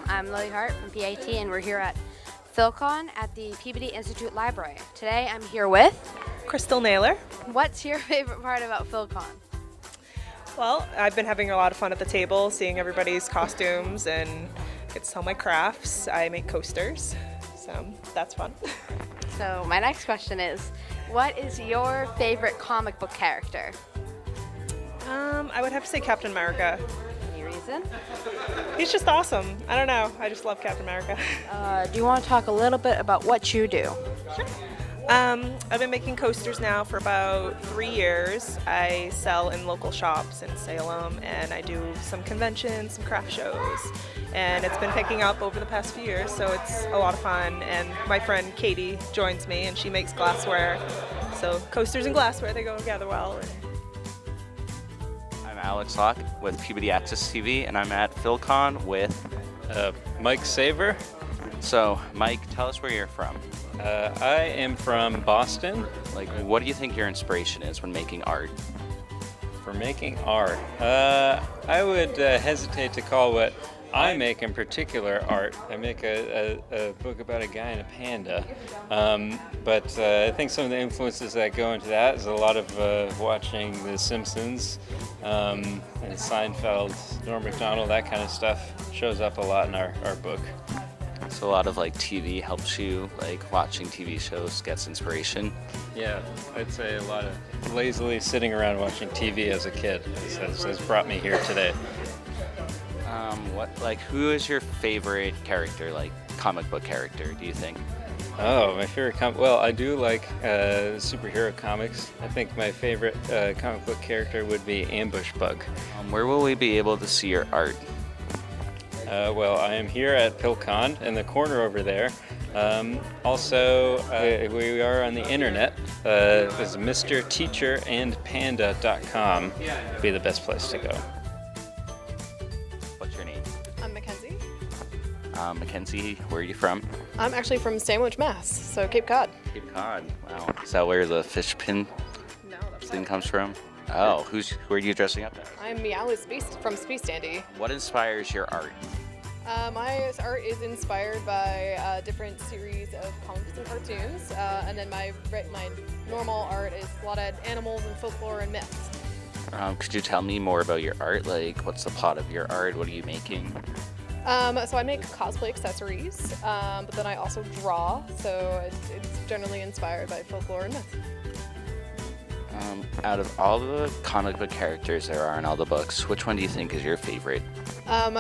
I'm Lily Hart from PIT, and we're here at Pilcon at the Peabody Institute Library. Today I'm here with... Crystal Naylor. What's your favorite part about Pilcon? Well, I've been having a lot of fun at the table, seeing everybody's costumes and get to sell my crafts. I make coasters, so that's fun. So my next question is, what is your favorite comic book character? I would have to say Captain America. Any reason? He's just awesome. I don't know. I just love Captain America. Do you want to talk a little bit about what you do? Sure. I've been making coasters now for about 3 years. I sell in local shops in Salem, and I do some conventions, some craft shows, and it's been picking up over the past few years, so it's a lot of fun. And my friend Katie joins me, and she makes glassware, so coasters and glassware, they go together well. I'm Alex Locke with Peabody Access TV, and I'm at Pilcon with Mike Saver. So, Mike, tell us where you're from. I am from Boston. Like, what do you think your inspiration is when making art? For making art, I would hesitate to call what I make in particular art. I make a book about a guy and a panda, but I think some of the influences that go into that is a lot of watching The Simpsons and Seinfeld, Norm Macdonald, that kind of stuff shows up a lot in our book. So a lot of like TV helps you, like watching TV shows gets inspiration. Yeah, I'd say a lot of lazily sitting around watching TV as a kid has brought me here today. Who is your favorite character, like comic book character, do you think? Oh, my favorite well, I do like superhero comics. I think my favorite comic book character would be Ambush Bug. Where will we be able to see your art? Well, I am here at Pilcon in the corner over there. Also, we are on the internet. It's MrTeacherandPanda.com would be the best place to go. What's your name? I'm Mackenzie. Mackenzie, where are you from? I'm actually from Sandwich, Mass, so Cape Cod. Cape Cod. Wow. Is that where the fish pin No, that's thing comes from? Oh, who are you dressing up as? I'm Meow from Space Dandy. What inspires your art? My art is inspired by different series of comics and cartoons, and then my normal art is a lot of animals and folklore and myths. Could you tell me more about your art? Like, what's the plot of your art? What are you making? So I make cosplay accessories, but then I also draw, so it's generally inspired by folklore and myths. Out of all the comic book characters there are in all the books, which one do you think is your favorite?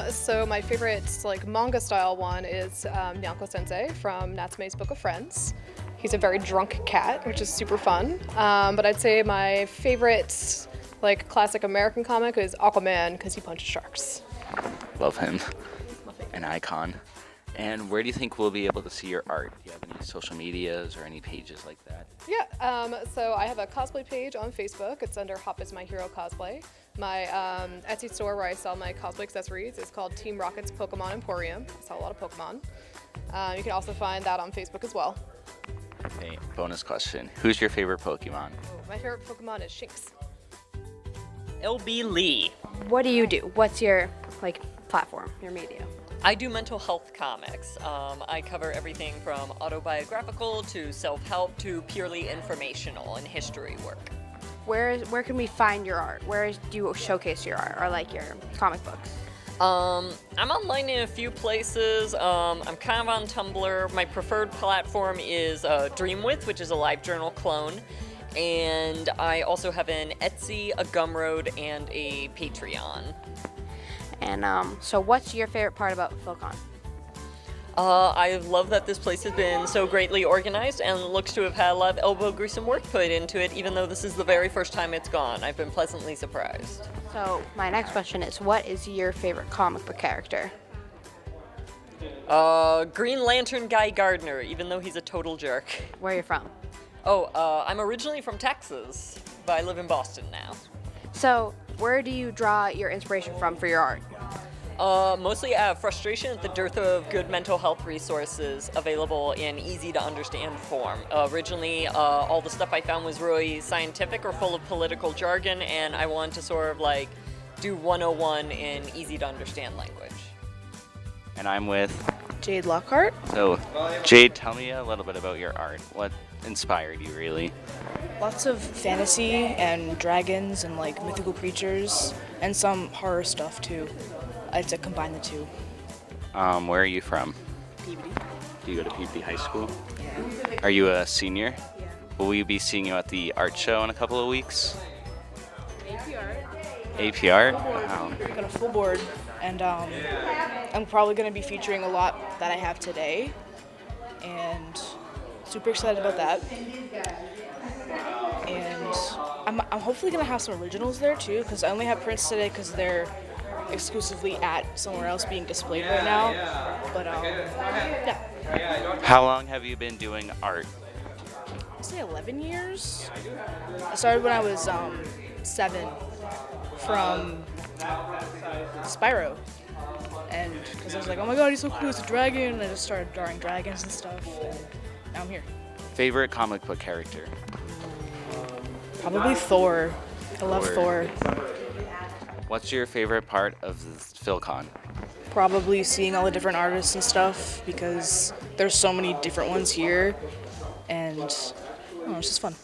So my favorite manga style one is Nyanko Sensei from Natsume's Book of Friends. He's a very drunk cat, which is super fun. But I'd say my favorite classic American comic is Aquaman because he punches sharks. Love him. An icon. And where do you think we'll be able to see your art? Do you have any social medias or any pages like that? Yeah, so I have a cosplay page on Facebook. It's under Hop is My Hero Cosplay. My Etsy store where I sell my cosplay accessories is called Team Rocket's Pokemon Emporium. I sell a lot of Pokemon. You can also find that on Facebook as well. Okay, bonus question. Who's your favorite Pokemon? My favorite Pokemon is Shinx. LB Lee. What do you do? What's your platform, your media? I do mental health comics. I cover everything from autobiographical to self-help to purely informational and history work. Where can we find your art? Where do you showcase your art or your comic books? I'm online in a few places. I'm kind of on Tumblr. My preferred platform is Dreamwidth, which is a LiveJournal clone. And I also have an Etsy, a Gumroad, and a Patreon. And so what's your favorite part about Pilcon? I love that this place has been so greatly organized and looks to have had a lot of elbow grease and work put into it, even though this is the very first time it's gone. I've been pleasantly surprised. So my next question is, what is your favorite comic book character? Green Lantern Guy Gardner, even though he's a total jerk. Where are you from? I'm originally from Texas, but I live in Boston now. So where do you draw your inspiration from for your art? Mostly out of frustration at the dearth of good mental health resources available in easy-to-understand form. Originally, all the stuff I found was really scientific or full of political jargon, and I wanted to sort of do 101 in easy-to-understand language. And I'm with. Jade Lockhart. So, Jade, tell me a little bit about your art. What inspired you, really? Lots of fantasy and dragons and like mythical creatures and some horror stuff too. I like to combine the two. Where are you from? Peabody. Do you go to Peabody High School? Yeah. Are you a senior? Will we be seeing you at the art show in a couple of weeks? AP art? Wow. I got a full board and I'm probably going to be featuring a lot that I have today and super excited about that. And I'm hopefully going to have some originals there too because I only have prints today because they're exclusively at somewhere else being displayed right now. But yeah. How long have you been doing art? I'd say 11 years. I started when I was 7 from Spyro. And because I was like, oh my god, he's so cool, he's a dragon. And I just started drawing dragons and stuff. And now I'm here. Favorite comic book character? Probably Thor. I love Thor. What's your favorite part of the Pilcon? Probably seeing all the different artists and stuff because there's so many different ones here. And it's just fun.